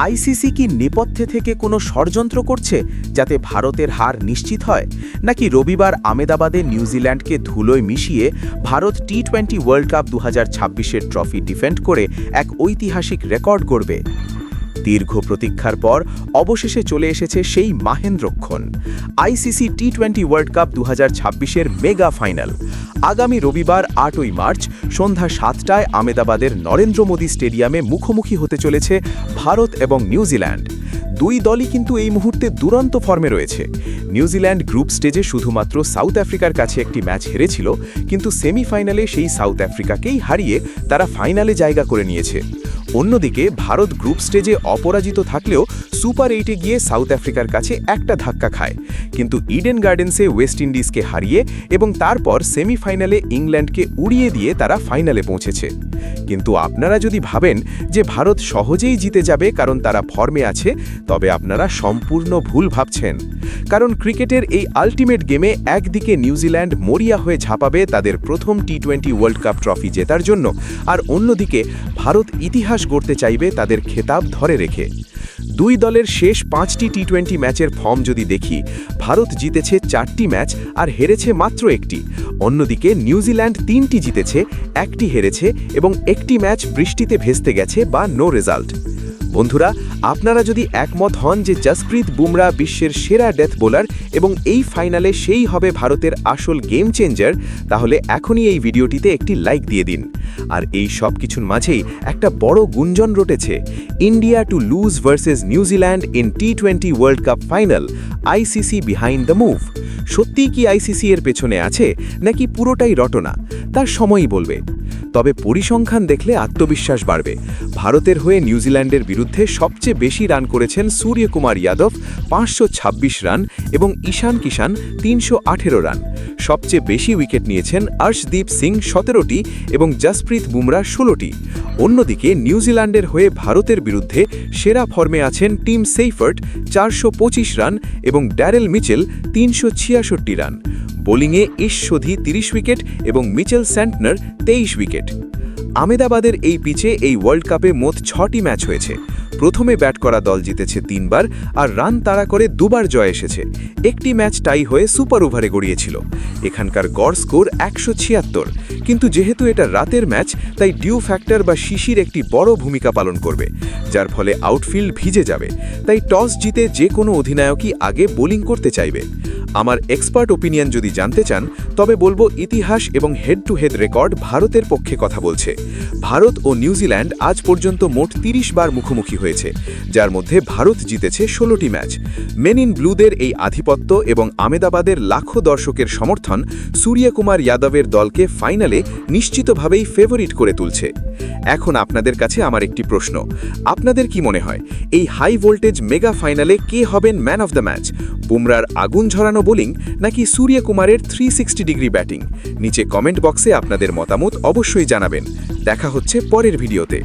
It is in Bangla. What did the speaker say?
আইসিসি কি নেপথ্যে থেকে কোনো ষড়যন্ত্র করছে যাতে ভারতের হার নিশ্চিত হয়, নাকি রবিবার আমেদাবাদে নিউজিল্যান্ডকে ধুলোয় মিশিয়ে ভারত টি-20 ওয়ার্ল্ড কাপ 2026-এর ট্রফি ডিফেন্ড করে এক ঐতিহাসিক রেকর্ড গড়বে? দীর্ঘ প্রতীক্ষার পর অবশেষে চলে এসেছে সেই মাহেন্দ্রক্ষণ, আইসিসি টি-20 ওয়ার্ল্ড কাপ 2026-এর মেগা ফাইনাল। আগামী রবিবার 8ই মার্চ সন্ধ্যা 7টায় আমেদাবাদের নরেন্দ্র মোদী স্টেডিয়ামে মুখোমুখি হতে চলেছে ভারত এবং নিউজিল্যান্ড। দুই দলই কিন্তু এই মুহূর্তে দুরন্ত ফর্মে রয়েছে। নিউজিল্যান্ড গ্রুপ স্টেজে শুধুমাত্র সাউথ আফ্রিকার কাছে একটি ম্যাচ হেরেছিল, কিন্তু সেমিফাইনালে সেই সাউথ আফ্রিকাকেই হারিয়ে তারা ফাইনালে জায়গা করে নিয়েছে। অন্যদিকে ভারত গ্রুপ স্টেজে অপরাজিত থাকলেও সুপার 8-এ গিয়ে সাউথ আফ্রিকার কাছে একটা ধাক্কা খায়, কিন্তু ইডেন গার্ডেন্সে ওয়েস্ট ইন্ডিজকে হারিয়ে এবং তারপর সেমিফাইনালে ইংল্যান্ডকে উড়িয়ে দিয়ে তারা ফাইনালে পৌঁছেছে। কিন্তু আপনারা যদি ভাবেন যে ভারত সহজেই জিতে যাবে কারণ তারা ফর্মে আছে, তবে আপনারা সম্পূর্ণ ভুল ভাবছেন। কারণ ক্রিকেটের এই আল্টিমেট গেমে একদিকে নিউজিল্যান্ড মরিয়া হয়ে ঝাঁপাবে তাদের প্রথম টি-20 ওয়ার্ল্ড কাপ ট্রফি জেতার জন্য, আর অন্যদিকে ভারত ইতিহাস গড়তে চাইবে তাদের খেতাব ধরে রেখে। দুই দলের শেষ 5টি টি-20 ম্যাচের ফর্ম যদি দেখি, ভারত জিতেছে 4টি ম্যাচ আর হেরেছে মাত্র একটি। অন্যদিকে নিউজিল্যান্ড 3টি জিতেছে, 1টি হেরেছে এবং একটি ম্যাচ বৃষ্টিতে ভেস্তে গেছে বা নো রেজাল্ট। বন্ধুরা, আপনারা যদি একমত হন যে জসপ্রীত বুমরা বিশ্বের সেরা ডেথ বোলার এবং এই ফাইনালে সেই হবে ভারতের আসল গেম চেঞ্জার, তাহলে এখনই এই ভিডিওটিতে একটি লাইক দিয়ে দিন। আর এই সব কিছুর মাঝেই একটা বড় গুঞ্জন রটেছে, India to lose versus New Zealand in টি-20 world cup final, ICC behind the move. সত্যিই কি আইসিসি এর পেছনে আছে, নাকি পুরোটাই রটনা? তার সময়ই বলবে। তবে পরিসংখ্যান দেখলে আত্মবিশ্বাস বাড়বে। ভারতের হয়ে নিউজিল্যান্ডের বিরুদ্ধে সবচেয়ে বেশি রান করেছেন সূর্যকুমার যাদব 526 রান এবং ঈশান কিষান 318 রান। সবচেয়ে বেশি উইকেট নিয়েছেন অর্শদীপ সিং 17টি এবং জসপ্রীত বুমরা 16টি। অন্যদিকে নিউজিল্যান্ডের হয়ে ভারতের বিরুদ্ধে সেরা ফর্মে আছেন টিম সেইফার্ট 425 রান এবং ড্যারেল মিচেল 366 রান। বোলিংয়ে ঈশ্বধি 30 উইকেট এবং মিচেল স্যান্টনার 23 উইকেট। আমেদাবাদের এই পিচে এই ওয়ার্ল্ড কাপে মোট 6টি ম্যাচ হয়েছে। প্রথমে ব্যাট করা দল জিতেছে 3বার আর রান তাড়া করে 2বার জয় এসেছে। একটি ম্যাচ টাই হয়ে সুপার ওভারে গড়িয়েছিল। এখানকার গড় স্কোর 176, কিন্তু যেহেতু এটা রাতের ম্যাচ, তাই ডিউ ফ্যাক্টর বা শিশির একটি বড় ভূমিকা পালন করবে, যার ফলে আউটফিল্ড ভিজে যাবে। তাই টস জিতে যে কোনো অধিনায়কই আগে বোলিং করতে চাইবে। আমার এক্সপার্ট ওপিনিয়ন যদি জানতে চান, তবে বলবো ইতিহাস এবং হেড টু হেড রেকর্ড ভারতের পক্ষে কথা বলছে। ভারত ও নিউজিল্যান্ড আজ পর্যন্ত মোট 30 বার মুখোমুখি হয়েছে, যার মধ্যে ভারত জিতেছে 16টি ম্যাচ। মেন ইন ব্লুদের এই আধিপত্য এবং আমেদাবাদের লাখো দর্শকের সমর্থন সূর্যকুমার যাদবের দলকে ফাইনালে নিশ্চিতভাবেই ফেভারিট করে তুলছে। এখন আপনাদের কাছে আমার একটি প্রশ্ন, আপনাদের কি মনে হয় এই হাই ভোল্টেজ মেগা ফাইনালে কে হবেন ম্যান অফ দ্য ম্যাচ? বুমরার আগুন ঝরানো বোলিং নাকি সূর্যকুমারের 360 ডিগ্রি ব্যাটিং? নিচে কমেন্ট বক্সে আপনাদের মতামত অবশ্যই জানাবেন। দেখা হচ্ছে পরের ভিডিওতে।